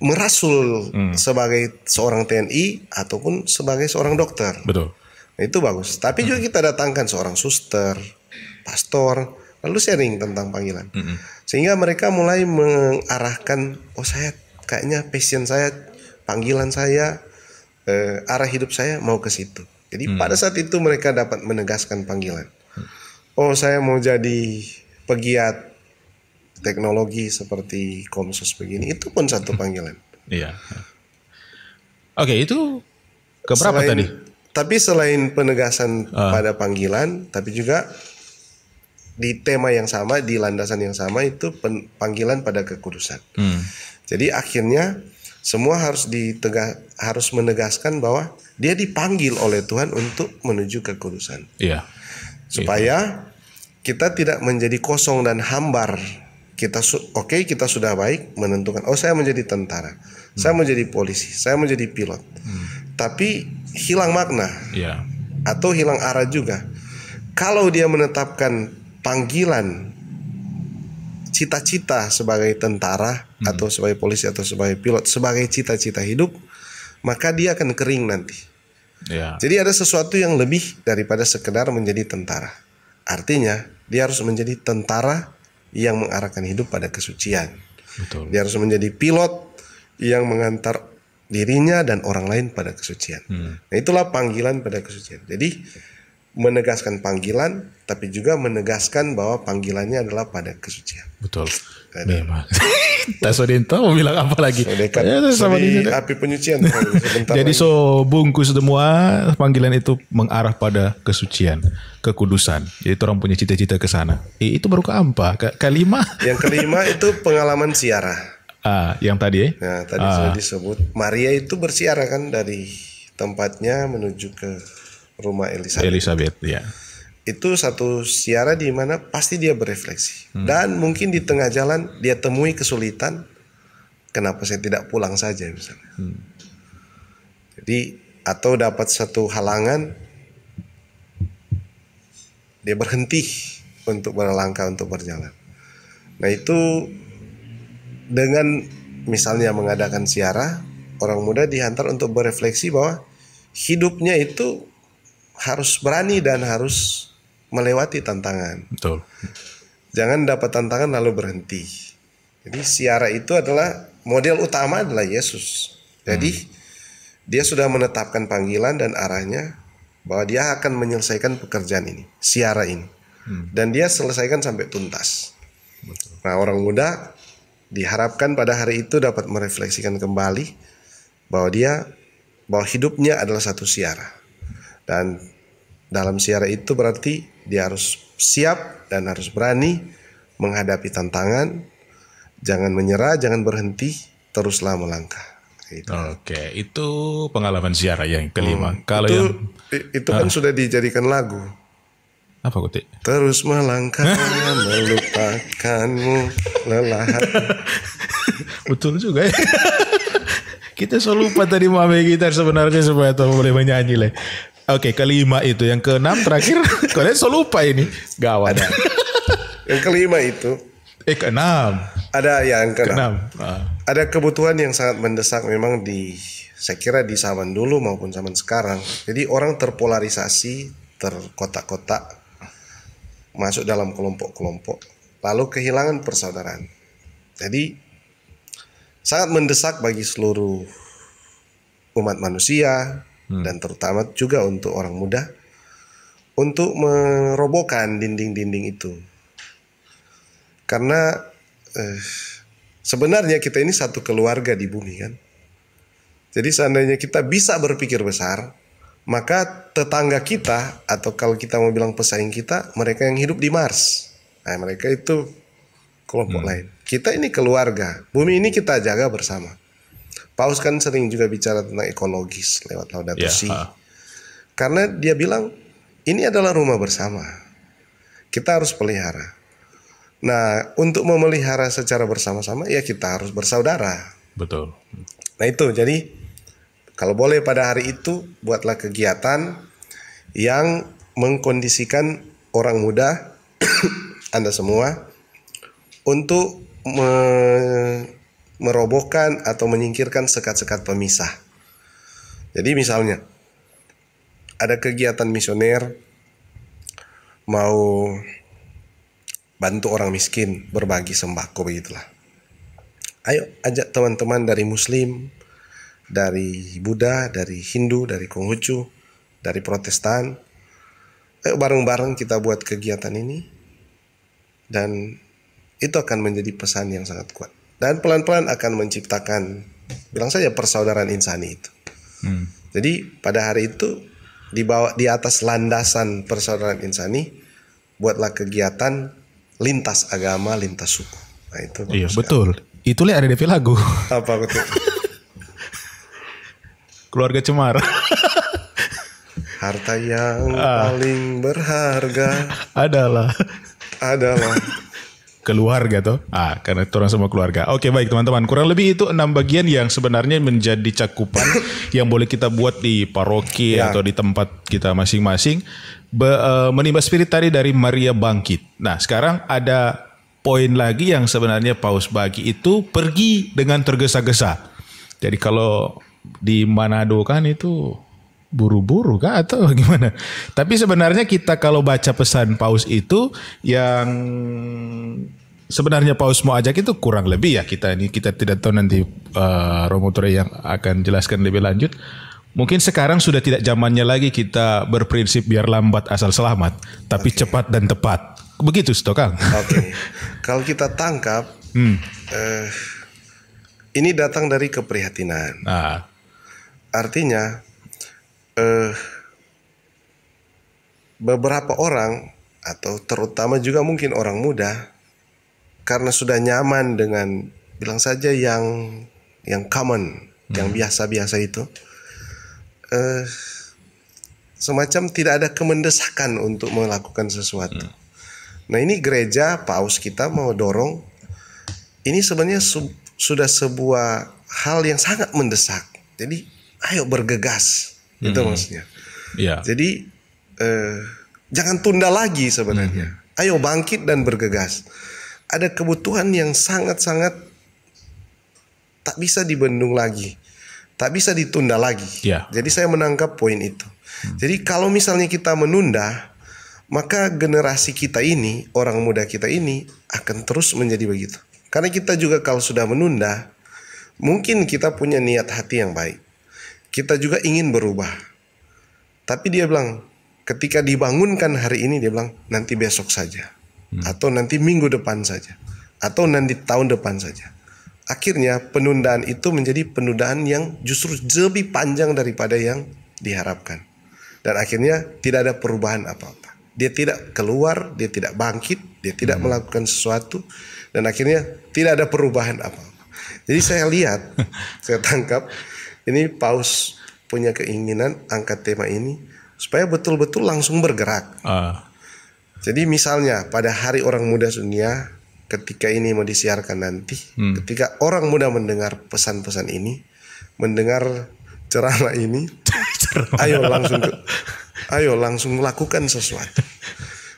merasul sebagai seorang TNI ataupun sebagai seorang dokter. Betul. Nah, itu bagus. Tapi juga kita datangkan seorang suster, pastor, lalu sharing tentang panggilan. Sehingga mereka mulai mengarahkan, saya kayaknya passion saya, panggilan saya, arah hidup saya mau ke situ. Jadi pada saat itu mereka dapat menegaskan panggilan. Saya mau jadi pegiat teknologi seperti Komsos begini, itu pun satu panggilan. Iya. Oke, itu keberapa tadi? Tapi selain penegasan pada panggilan, tapi juga di tema yang sama, di landasan yang sama, itu panggilan pada kekudusan. Jadi akhirnya semua harus menegaskan bahwa dia dipanggil oleh Tuhan untuk menuju kekudusan. Iya. Supaya kita tidak menjadi kosong dan hambar. Kita sudah baik menentukan, saya menjadi tentara, saya menjadi polisi, saya menjadi pilot. Tapi hilang makna. Iya. Atau hilang arah juga. Kalau dia menetapkan panggilan cita-cita sebagai tentara atau sebagai polisi atau sebagai pilot sebagai cita-cita hidup, maka dia akan kering nanti. Ya. Jadi ada sesuatu yang lebih daripada sekedar menjadi tentara. Artinya dia harus menjadi tentara yang mengarahkan hidup pada kesucian. Betul. Dia harus menjadi pilot yang mengantar dirinya dan orang lain pada kesucian. Nah, itulah panggilan pada kesucian. Jadi menegaskan panggilan, tapi juga menegaskan bahwa panggilannya adalah pada kesucian. Betul. Memang. Tasodinto mau bilang apa lagi? Sama di api penyucian. Jadi bungkus semua panggilan itu mengarah pada kesucian, kekudusan. Jadi orang punya cita-cita ke sana. Itu baru keempat. Kelima. Yang kelima itu pengalaman siara. Yang tadi ya? Nah, tadi sudah disebut. Maria itu bersiara kan dari tempatnya menuju ke rumah Elizabeth. Ya. Itu satu siara di mana pasti dia berefleksi. Dan mungkin di tengah jalan dia temui kesulitan. Kenapa saya tidak pulang saja misalnya. Jadi atau dapat satu halangan, dia berhenti untuk berlangkah, untuk berjalan. Nah, itu dengan misalnya mengadakan siara, orang muda dihantar untuk berefleksi bahwa hidupnya itu harus berani dan harus melewati tantangan. Betul. Jangan dapat tantangan lalu berhenti. Jadi siara itu adalah model utama adalah Yesus. Jadi dia sudah menetapkan panggilan dan arahnya bahwa dia akan menyelesaikan pekerjaan ini, siara ini. Dan dia selesaikan sampai tuntas. Betul. Nah, orang muda diharapkan pada hari itu dapat merefleksikan kembali bahwa hidupnya adalah satu siara. Dan dalam siara itu berarti dia harus siap dan harus berani menghadapi tantangan. Jangan menyerah, jangan berhenti, teruslah melangkah. Gitu. Oke, itu pengalaman siara yang kelima. Kalau itu kan sudah dijadikan lagu. Apa Kuti? Terus melangkah melupakanmu lelah. Betul juga ya. Kita selalu lupa tadi mau ambil gitar sebenarnya supaya tahu boleh menyanyi lah. Oke, kelima itu. Yang keenam terakhir. Kalian selalu lupa ini. Gawat. Yang kelima itu. Keenam. Ada yang keenam. Keenam. Ada kebutuhan yang sangat mendesak memang saya kira di zaman dulu maupun zaman sekarang. Jadi orang terpolarisasi, terkotak-kotak, masuk dalam kelompok-kelompok, lalu kehilangan persaudaraan. Jadi sangat mendesak bagi seluruh umat manusia dan terutama juga untuk orang muda untuk merobohkan dinding-dinding itu. Karena Sebenarnya kita ini satu keluarga di bumi kan. Jadi seandainya kita bisa berpikir besar, maka tetangga kita, atau kalau kita mau bilang pesaing kita, mereka yang hidup di Mars. Nah, mereka itu kelompok lain. Kita ini keluarga. Bumi ini kita jaga bersama. Paus kan sering juga bicara tentang ekologis lewat Laudato Si. Karena dia bilang ini adalah rumah bersama. Kita harus pelihara. Nah, untuk memelihara secara bersama-sama ya kita harus bersaudara. Betul. Nah itu, jadi kalau boleh pada hari itu buatlah kegiatan yang mengkondisikan orang muda Anda semua untuk merobohkan atau menyingkirkan sekat-sekat pemisah. Jadi misalnya ada kegiatan misioner mau bantu orang miskin, berbagi sembako begitulah. Ayo ajak teman-teman dari Muslim, dari Buddha, dari Hindu, dari Konghucu, dari Protestan. Ayo bareng-bareng kita buat kegiatan ini. Dan itu akan menjadi pesan yang sangat kuat. Dan pelan-pelan akan menciptakan, bilang saja persaudaraan insani itu. Jadi pada hari itu di atas landasan persaudaraan insani, buatlah kegiatan lintas agama, lintas suku. Nah, itu iya betul. Itu ada di lagu. Apa betul? Keluarga Cemara. Harta yang paling berharga adalah keluarga toh. Karena itu orang semua keluarga. Oke, baik teman-teman. Kurang lebih itu 6 bagian yang sebenarnya menjadi cakupan yang boleh kita buat di paroki atau di tempat kita masing-masing. Menimba spirit tadi dari Maria Bangkit. Nah, sekarang ada poin lagi yang sebenarnya Paus bagi itu pergi dengan tergesa-gesa. Jadi kalau di Manado kan itu buru-buru kah atau gimana? Tapi sebenarnya kita kalau baca pesan Paus itu yang sebenarnya Paus mau ajak itu kurang lebih ya, kita tidak tahu nanti Romo Ture yang akan jelaskan lebih lanjut. Mungkin sekarang sudah tidak zamannya lagi kita berprinsip biar lambat asal selamat, tapi cepat dan tepat. Begitu Stokang. Oke. Kalau kita tangkap ini datang dari keprihatinan. Artinya beberapa orang atau terutama juga mungkin orang muda karena sudah nyaman dengan bilang saja yang common, yang biasa-biasa itu, semacam tidak ada kemendesakan untuk melakukan sesuatu. Nah ini gereja Paus kita mau dorong, ini sebenarnya sudah sebuah hal yang sangat mendesak. Jadi ayo bergegas. Itu maksudnya. Jadi jangan tunda lagi sebenarnya. Ayo bangkit dan bergegas. Ada kebutuhan yang sangat-sangat tak bisa dibendung lagi, tak bisa ditunda lagi. Jadi saya menangkap poin itu. Jadi kalau misalnya kita menunda, maka generasi kita ini, orang muda kita ini akan terus menjadi begitu. Karena kita juga kalau sudah menunda, mungkin kita punya niat hati yang baik. Kita juga ingin berubah. Tapi dia bilang, ketika dibangunkan hari ini, dia bilang, nanti besok saja. Atau nanti minggu depan saja. Atau nanti tahun depan saja. Akhirnya penundaan itu menjadi penundaan yang justru lebih panjang daripada yang diharapkan. Dan akhirnya tidak ada perubahan apa-apa. Dia tidak keluar, dia tidak bangkit, dia tidak melakukan sesuatu. Dan akhirnya tidak ada perubahan apa-apa. Jadi saya lihat, saya tangkap, ini Paus punya keinginan angkat tema ini supaya betul-betul langsung bergerak. Jadi misalnya pada Hari Orang Muda Dunia, ketika ini mau disiarkan nanti, ketika orang muda mendengar pesan-pesan ini, mendengar ceramah ini, ayo langsung lakukan sesuatu.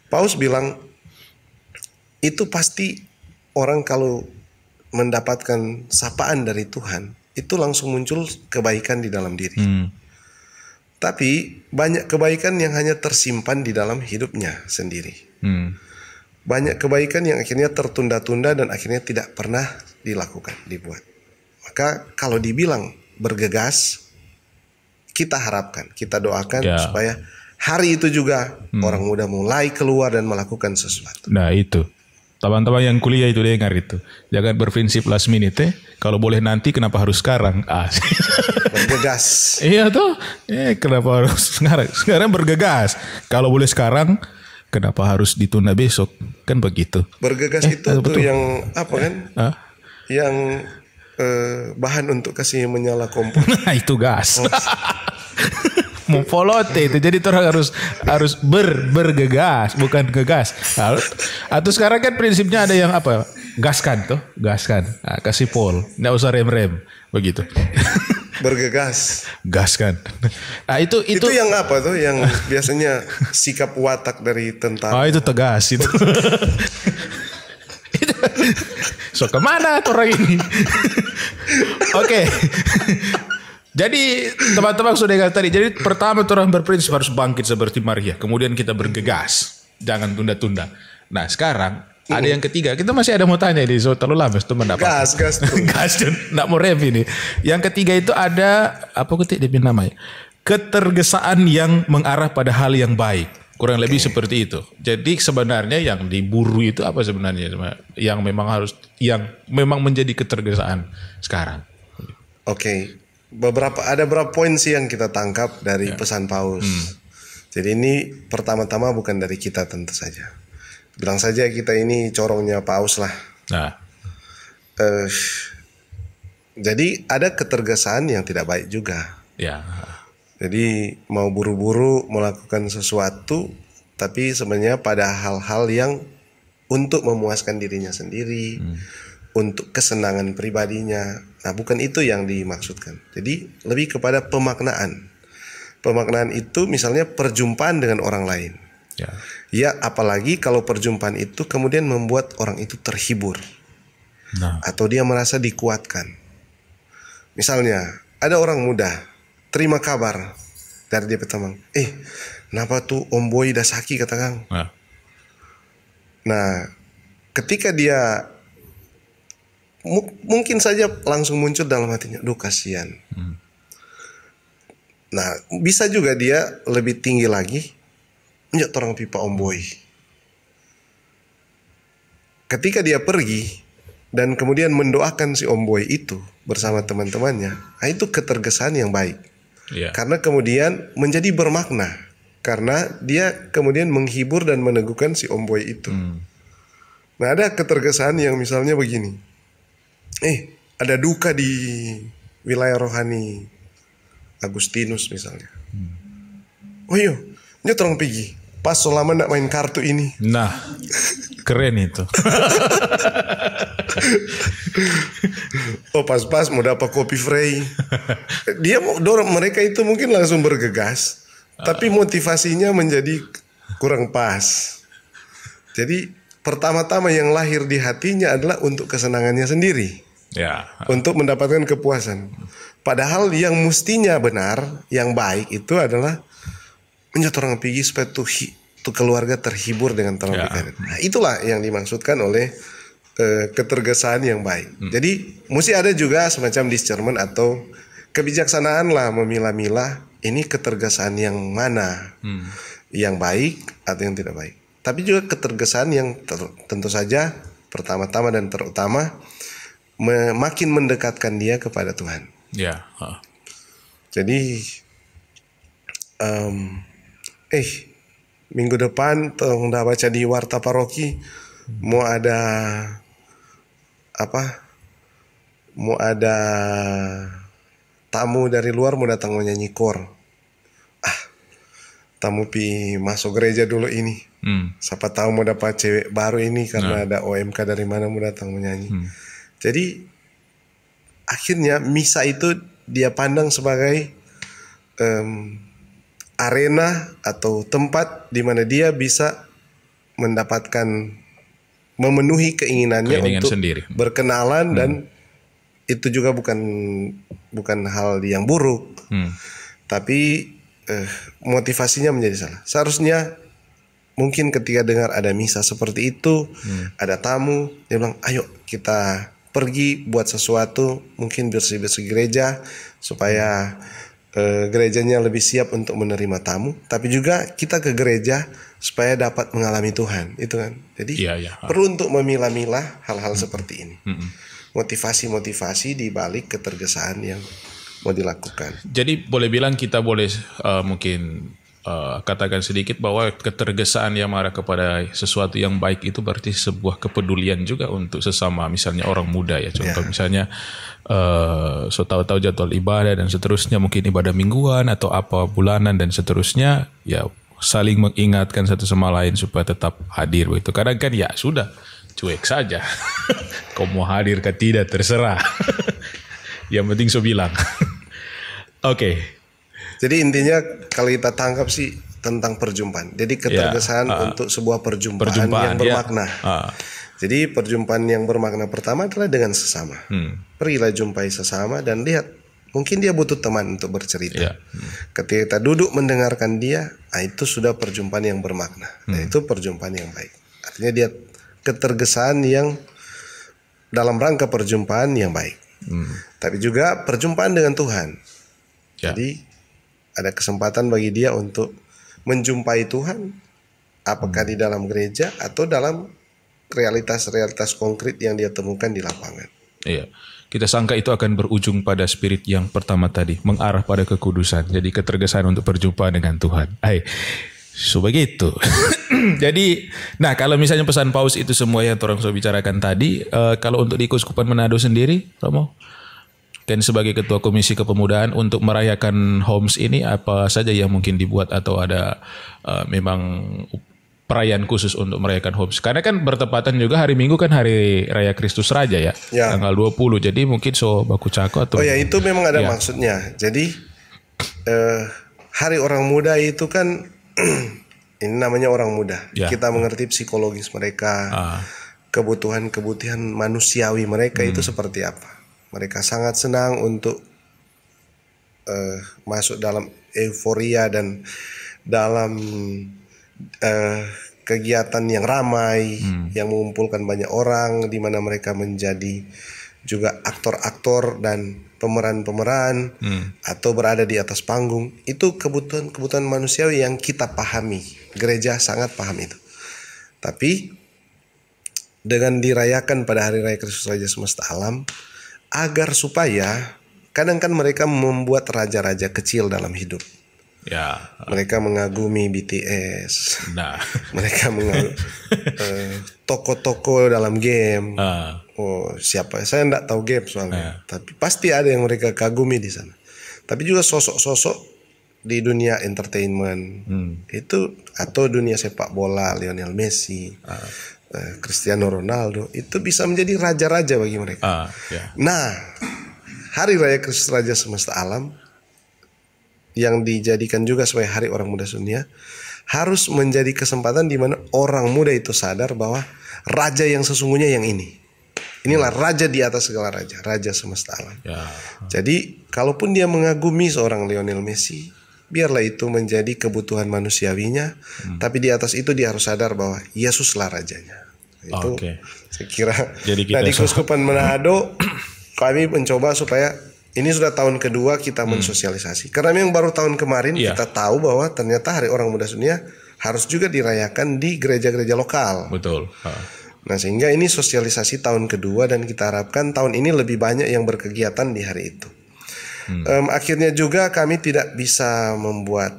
Paus bilang itu pasti orang kalau mendapatkan sapaan dari Tuhan, itu langsung muncul kebaikan di dalam diri. Tapi banyak kebaikan yang hanya tersimpan di dalam hidupnya sendiri. Banyak kebaikan yang akhirnya tertunda-tunda dan akhirnya tidak pernah dilakukan, dibuat. Maka kalau dibilang bergegas, kita harapkan, kita doakan supaya hari itu juga orang muda mulai keluar dan melakukan sesuatu. Nah itu. Teman-teman yang kuliah itu dengar itu. Jangan berprinsip last minute. Kalau boleh nanti kenapa harus sekarang? Bergegas. Iya tuh. Kenapa harus sekarang? Sekarang bergegas. Kalau boleh sekarang kenapa harus ditunda besok? Kan begitu. Bergegas itu tuh betul. yang apa kan? Yang bahan untuk kasih menyala kompor. Nah itu gas. Mempolote itu jadi orang harus bergegas bukan gegas. Atau sekarang kan prinsipnya ada yang apa? Gaskan. Nah, kasih pol, nggak usah rem begitu. Bergegas. Gaskan. Nah itu yang apa tuh yang biasanya sikap watak dari tentara. Itu tegas itu. So kemana tuh orang ini? Oke. Jadi teman-teman sudah ingat tadi. Jadi pertama orang berprinsip harus bangkit seperti Maria. Kemudian kita bergegas, jangan tunda-tunda. Nah sekarang ada yang ketiga. Kita masih ada mau tanya ini. So terlalu lama teman dapat. Gas. Gas dan nggak mau rev ini. Yang ketiga itu ada apa ketik dia namanya? Ketergesaan yang mengarah pada hal yang baik. Kurang lebih seperti itu. Jadi sebenarnya yang diburu itu apa sebenarnya? Yang memang menjadi ketergesaan sekarang. Oke. Ada beberapa poin sih yang kita tangkap dari pesan Paus. Jadi ini pertama-tama bukan dari kita tentu saja. Bilang saja kita ini corongnya Paus lah. Nah. Jadi ada ketergesaan yang tidak baik juga. Ya. Jadi mau buru-buru melakukan sesuatu, tapi sebenarnya pada hal-hal yang untuk memuaskan dirinya sendiri, untuk kesenangan pribadinya. Nah, bukan itu yang dimaksudkan. Jadi lebih kepada pemaknaan. Pemaknaan itu misalnya perjumpaan dengan orang lain. Ya, apalagi kalau perjumpaan itu kemudian membuat orang itu terhibur. Atau dia merasa dikuatkan. Misalnya, ada orang muda terima kabar dari dia teman. Kenapa tuh Om Boy dah sakit kata Kang. Nah, ketika dia mungkin saja langsung muncul dalam hatinya, duh kasihan. Nah, bisa juga dia lebih tinggi lagi, njak orang pipa Om Boy. Ketika dia pergi dan kemudian mendoakan si Om Boy itu bersama teman-temannya, nah itu ketergesaan yang baik. Karena kemudian menjadi bermakna, karena dia kemudian menghibur dan meneguhkan si Om Boy itu. Nah, ada ketergesaan yang misalnya begini. Ada duka di wilayah rohani Agustinus misalnya. Oh iya, ini orang pergi. Pas selama nak main kartu ini. Nah, keren itu. Pas-pas mau dapat kopi Frey. Dia mau dorong mereka itu mungkin langsung bergegas, tapi motivasinya menjadi kurang pas. Jadi pertama-tama yang lahir di hatinya adalah untuk kesenangannya sendiri. Untuk mendapatkan kepuasan. Padahal yang mestinya benar, yang baik itu adalah menjadi orang pergi supaya tuh keluarga terhibur dengan terang. Nah, itulah yang dimaksudkan oleh ketergesaan yang baik. Jadi mesti ada juga semacam discernment atau kebijaksanaan lah, memilah-milah ini ketergesaan yang mana, yang baik atau yang tidak baik. Tapi juga ketergesaan yang tentu saja pertama-tama dan terutama makin mendekatkan dia kepada Tuhan. Jadi minggu depan udah baca di Warta Paroki mau ada tamu dari luar mau datang mau nyanyi kor. Tamu pi masuk gereja dulu ini. Siapa tahu mau dapat cewek baru ini karena ada OMK dari mana mau datang menyanyi. Jadi akhirnya misa itu dia pandang sebagai arena atau tempat di mana dia bisa mendapatkan memenuhi keinginannya untuk sendiri. Berkenalan dan itu juga bukan hal yang buruk. Tapi motivasinya menjadi salah. Seharusnya mungkin ketika dengar ada misa seperti itu, ada tamu, dia bilang, "Ayo kita pergi buat sesuatu, mungkin bersih-bersih gereja supaya gerejanya lebih siap untuk menerima tamu, tapi juga kita ke gereja supaya dapat mengalami Tuhan, itu kan. Jadi perlu untuk memilah-milah hal-hal seperti ini. Motivasi-motivasi di balik ketergesaan yang mau dilakukan. Jadi boleh bilang kita boleh mungkin katakan sedikit bahwa ketergesaan yang marah kepada sesuatu yang baik itu berarti sebuah kepedulian juga untuk sesama, misalnya orang muda ya. Contoh misalnya so tahu-tahu jadwal ibadah dan seterusnya, mungkin ibadah mingguan atau apa bulanan dan seterusnya, ya saling mengingatkan satu sama lain supaya tetap hadir begitu. Kadang kan ya sudah cuek saja. Kau mau hadir ke tidak terserah. Yang penting so bilang. Oke. Jadi intinya kalau kita tangkap sih tentang perjumpaan. Jadi ketergesaan untuk sebuah perjumpaan yang bermakna. Jadi perjumpaan yang bermakna pertama adalah dengan sesama. Pergilah jumpai sesama dan lihat, mungkin dia butuh teman untuk bercerita. Ketika kita duduk mendengarkan dia, itu sudah perjumpaan yang bermakna. Dan itu perjumpaan yang baik. Artinya dia ketergesaan yang dalam rangka perjumpaan yang baik. Tapi juga perjumpaan dengan Tuhan. Jadi ada kesempatan bagi dia untuk menjumpai Tuhan, apakah di dalam gereja atau dalam realitas-realitas konkret yang dia temukan di lapangan. Iya, kita sangka itu akan berujung pada spirit yang pertama tadi, mengarah pada kekudusan. Jadi ketergesaan untuk berjumpa dengan Tuhan. So begitu. Jadi, nah kalau misalnya pesan Paus itu semua yang orang sudah bicarakan tadi, kalau untuk di Keuskupan Manado sendiri, Romo, dan sebagai Ketua Komisi Kepemudaan untuk merayakan HOMS ini apa saja yang mungkin dibuat atau ada memang perayaan khusus untuk merayakan HOMS? Karena kan bertepatan juga hari Minggu kan Hari Raya Kristus Raja ya, tanggal 20. Jadi mungkin so baku cako atau... Oh ya, itu memang ada maksudnya. Jadi Hari Orang Muda itu kan ini namanya orang muda. Kita mengerti psikologis mereka, kebutuhan-kebutuhan manusiawi mereka itu seperti apa. Mereka sangat senang untuk masuk dalam euforia dan dalam kegiatan yang ramai, yang mengumpulkan banyak orang, di mana mereka menjadi juga aktor-aktor dan pemeran-pemeran atau berada di atas panggung. Itu kebutuhan-kebutuhan manusiawi yang kita pahami. Gereja sangat paham itu. Tapi dengan dirayakan pada Hari Raya Kristus Raja Semesta Alam, agar supaya kadang kan mereka membuat raja-raja kecil dalam hidup. Mereka mengagumi BTS. Mereka mengagumi toko-toko dalam game. Oh siapa? Saya enggak tahu game soalnya. Tapi pasti ada yang mereka kagumi di sana. Tapi juga sosok-sosok di dunia entertainment itu, atau dunia sepak bola, Lionel Messi, Cristiano Ronaldo, itu bisa menjadi raja-raja bagi mereka. Nah, Hari Raya Kristus Raja Semesta Alam yang dijadikan juga sebagai Hari Orang Muda Dunia harus menjadi kesempatan di mana orang muda itu sadar bahwa raja yang sesungguhnya yang ini. Inilah raja di atas segala raja, raja semesta alam. Jadi, kalaupun dia mengagumi seorang Lionel Messi, biarlah itu menjadi kebutuhan manusiawinya, tapi di atas itu dia harus sadar bahwa Yesuslah rajanya. Itu saya kira. Nah, di Keuskupan Manado kami mencoba supaya ini sudah tahun kedua kita mensosialisasi. Karena memang baru tahun kemarin kita tahu bahwa ternyata Hari Orang Muda Dunia harus juga dirayakan di gereja-gereja lokal. Betul. Nah, sehingga ini sosialisasi tahun kedua dan kita harapkan tahun ini lebih banyak yang berkegiatan di hari itu. Akhirnya juga kami tidak bisa membuat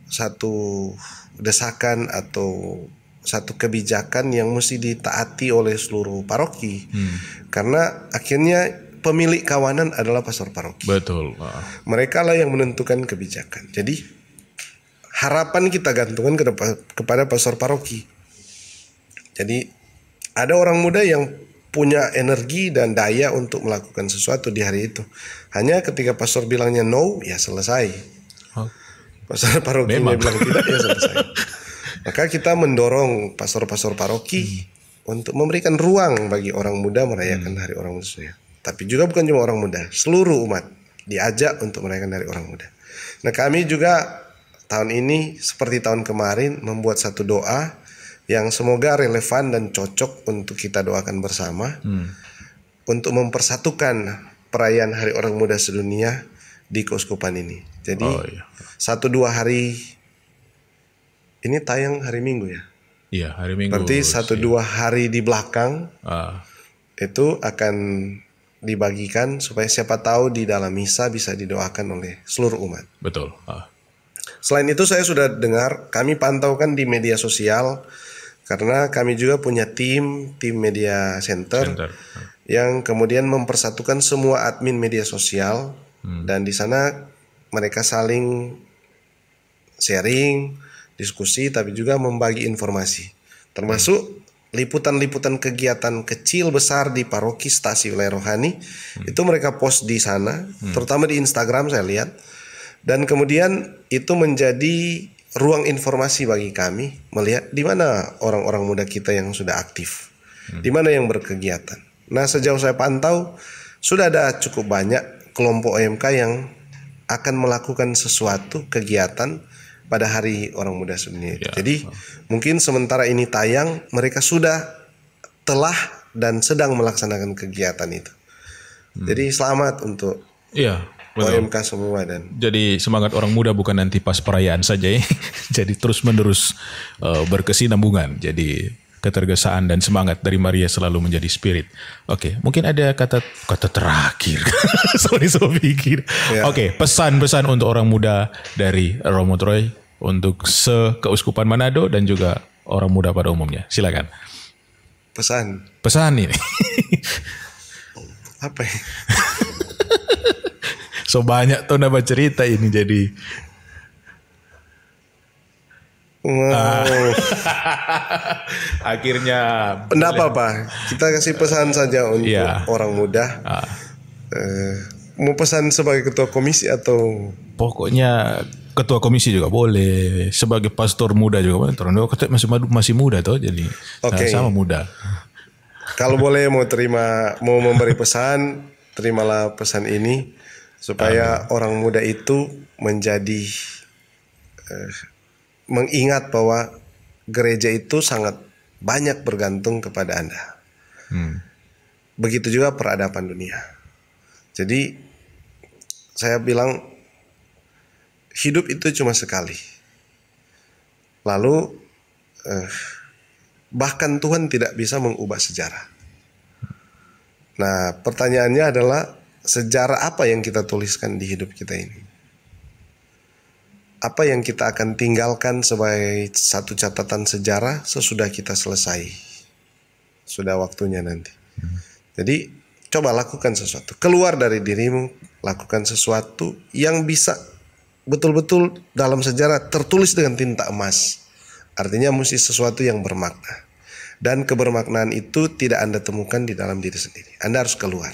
satu desakan atau satu kebijakan yang mesti ditaati oleh seluruh paroki, karena akhirnya pemilik kawanan adalah pastor paroki. Betul. Mereka lah yang menentukan kebijakan. Jadi harapan kita gantungkan kepada pastor paroki. Jadi ada orang muda yang punya energi dan daya untuk melakukan sesuatu di hari itu. Hanya ketika pastor bilangnya no, ya selesai. Pastor paroki bilang tidak, ya selesai. Maka kita mendorong pastor-pastor paroki untuk memberikan ruang bagi orang muda merayakan Hari Orang Muda Dunia. Tapi juga bukan cuma orang muda, seluruh umat diajak untuk merayakan Hari Orang Muda. Nah, kami juga tahun ini seperti tahun kemarin membuat satu doa yang semoga relevan dan cocok untuk kita doakan bersama untuk mempersatukan perayaan Hari Orang Muda Sedunia di keuskupan ini. Jadi Oh, iya. 1-2 hari ini tayang hari Minggu ya. Iya, hari Minggu. Berarti 1-2 hari di belakang Ah, itu akan dibagikan supaya siapa tahu di dalam misa bisa didoakan oleh seluruh umat. betul. Ah, Selain itu saya sudah dengar, kami pantaukan di media sosial karena kami juga punya tim media center, center. yang kemudian mempersatukan semua admin media sosial dan di sana mereka saling sharing, diskusi, tapi juga membagi informasi, termasuk liputan-liputan kegiatan kecil besar di paroki stasi wilayah rohani itu mereka post di sana, terutama di Instagram saya lihat, dan kemudian itu menjadi ruang informasi bagi kami melihat di mana orang-orang muda kita yang sudah aktif, di mana yang berkegiatan. Nah, sejauh saya pantau sudah ada cukup banyak kelompok OMK yang akan melakukan sesuatu kegiatan pada Hari Orang Muda Sedunia. Ya. Jadi mungkin sementara ini tayang mereka sudah telah dan sedang melaksanakan kegiatan itu. Jadi selamat untuk Iya, betul. OMK semua dan Jadi semangat orang muda bukan nanti pas perayaan saja ya. Jadi terus menerus berkesinambungan. Jadi ketergesaan dan semangat dari Maria selalu menjadi spirit. Oke, mungkin ada kata terakhir. Sorry, saya pikir. Ya. Oke, pesan-pesan untuk orang muda dari Romo Troy untuk Keuskupan Manado dan juga orang muda pada umumnya. Silakan. Pesan ini. apa ya? So banyak tuh nama cerita ini jadi. Wow. Akhirnya. Enggak apa-apa. Kita kasih pesan saja untuk Iya. orang muda. Mau pesan sebagai ketua komisi atau Pokoknya ketua komisi juga boleh, sebagai pastor muda juga boleh. Orang kata masih muda tuh, jadi Oke. sama muda. kalau boleh mau memberi pesan, terimalah pesan ini supaya orang muda itu menjadi mengingat bahwa gereja itu sangat banyak bergantung kepada Anda. Begitu juga peradaban dunia. Jadi saya bilang hidup itu cuma sekali. Lalu bahkan Tuhan tidak bisa mengubah sejarah. Nah, pertanyaannya adalah sejarah apa yang kita tuliskan di hidup kita ini? Apa yang kita akan tinggalkan sebagai satu catatan sejarah sesudah kita selesai? Sudah waktunya nanti. Jadi coba lakukan sesuatu. Keluar dari dirimu, lakukan sesuatu yang bisa betul-betul dalam sejarah tertulis dengan tinta emas. Artinya mesti sesuatu yang bermakna. Dan kebermaknaan itu tidak Anda temukan di dalam diri sendiri. Anda harus keluar.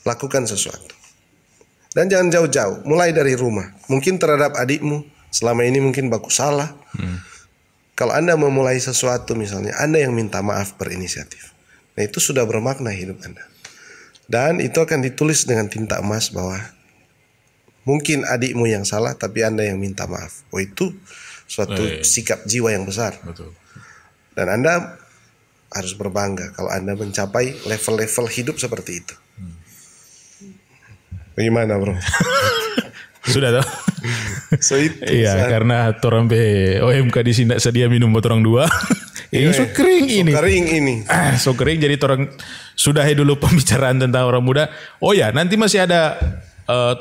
Lakukan sesuatu. Dan jangan jauh-jauh. Mulai dari rumah. Mungkin terhadap adikmu. Selama ini mungkin baku salah. Kalau Anda memulai sesuatu misalnya, Anda yang minta maaf berinisiatif. Nah, itu sudah bermakna hidup Anda. Dan itu akan ditulis dengan tinta emas bahwa mungkin adikmu yang salah, tapi Anda yang minta maaf. Oh, itu suatu sikap jiwa yang besar. Betul. Dan Anda harus berbangga kalau Anda mencapai level-level hidup seperti itu. Bagaimana, bro? Sudah toh? So itu. Iya, karena torang be OMK di sini tidak sedia minum buat orang dua. Ini so kering ini. Kering ini. So kering, jadi torang sudahi dulu pembicaraan tentang orang muda. Oh ya, nanti masih ada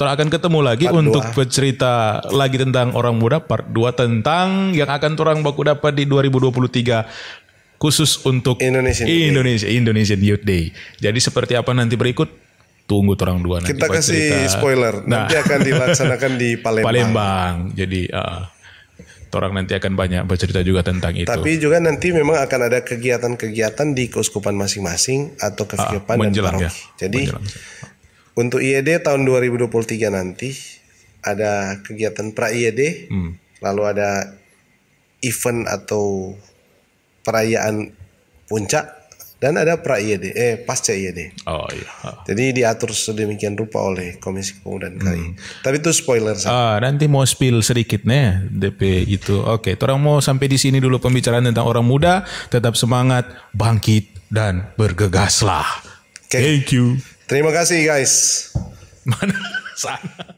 torang akan ketemu lagi Part untuk 2. bercerita lagi tentang orang muda part 2 tentang yang akan torang baku dapat di 2023 khusus untuk Indonesian Youth Day. Jadi seperti apa nanti berikut? Tunggu orang dua nanti. Kita kasih spoiler. Nah, nanti akan dilaksanakan di Palembang. Jadi orang nanti akan banyak bercerita juga tentang itu. Tapi juga nanti memang akan ada kegiatan-kegiatan di keuskupan masing-masing atau keuskupan dan paroki. Ya. Jadi untuk IED tahun 2023 nanti ada kegiatan pra-IED, lalu ada event atau perayaan puncak, dan ada pra-IED, pasca IED. Oh iya. Jadi diatur sedemikian rupa oleh Komisi Pemuda dan KI. Tapi itu spoiler saja. Nanti mau spill sedikit nih DP itu. Oke, orang mau sampai di sini dulu pembicaraan tentang orang muda. Tetap semangat, bangkit dan bergegaslah. Okay. Thank you. Terima kasih guys. Mana sana?